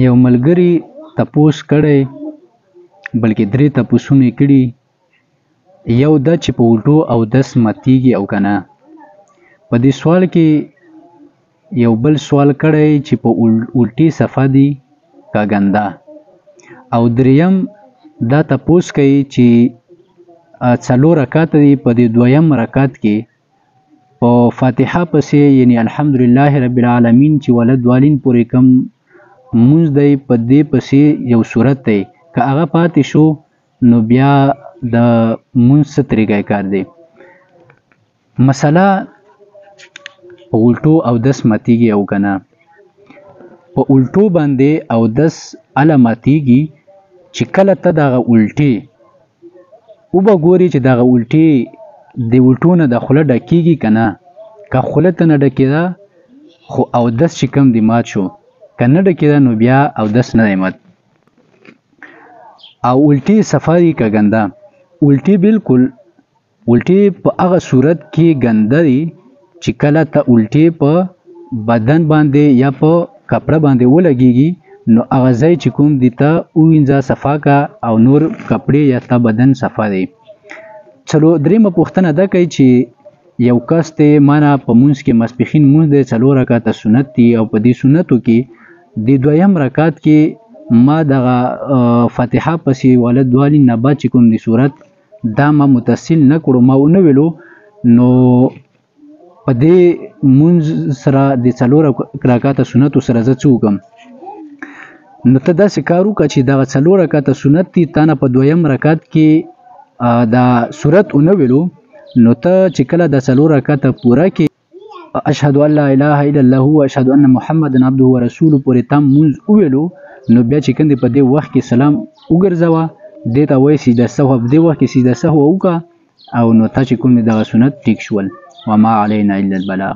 یو ملګري تپوس کړی، بلکې 3 تپوسونه یې کړي. یو دا چې په الټو اودس ماتیږي او که نه. په دې سوال کې یو بل سوال کړی چې په الټي صفه دي که ګنده. او دریم دا تپوس کوي چې 4 رکعات دي، په دې دویم رکعت کې په فاتحه پسې یعنی الحمدلله رب العالمین چې ولدوالین پورې کوم مونځ دی په دې پسې یو صورت دی، که هغه پاتې شو نو بیا د مونځ څه طریقه کار دی. مسله په الټو اودس ماتیږي او که نه. په الټو باندې اودس هله ماتیږي چې کله ته دغه الټې وبه ګورې چې دغه الټې د الټو نه د خوله ډکېږي که نه. که خوله ته نه ډکېده خو اودس چې کوم دی مات شو، که نه ډکېده نو بیا اودس نه دی مات. او الټې صفه دي که ګنده. الټې بالکل الټې په هغه صورت کې ګنده دي چې کله ته الټې په بدن باندې یا په کپړه باندې ولګېږي نو هغه ځای چې کوم دي ته ووینځه، صفا کا او نور کپړې یا تا بدن صفا دی. دریمه پوښتنه دا کوي چې یو کس دی مانه په مونځ کې ماسپښین مونځ دی 4 رکعته سنت دي، او په دې سنتو کې د دویم رکعت کې ما دغه فاتحه پسې ولدوالین نه بعد چې کوم دی صورت دا ما متصل نه کړو، ما ونه ویلو، نو په دې مونځ سره د 4 رکعته سنتو سره زه څه وکړم؟ نو ته داسې کار وکړه چې دغه 4 رکعته سنت دي تا نه په دویم رکعت کې دا صورت ونه ویلو، نو ته چې کله د 4 رکعته پوره کې اشهد ان لا اله الا الله و اشهد ان محمد عبده و رسوله پورې تا مونځ وویلو، نو بیا چې کوم دی په دې وخت کې سلام وګرځوه، دې ته وایي سجده سهو. په دې وخت کې سجده سهو وکړه او نو تا چې کوم دی دغه سنت ټیک شول. وما علینا الا البلاغ.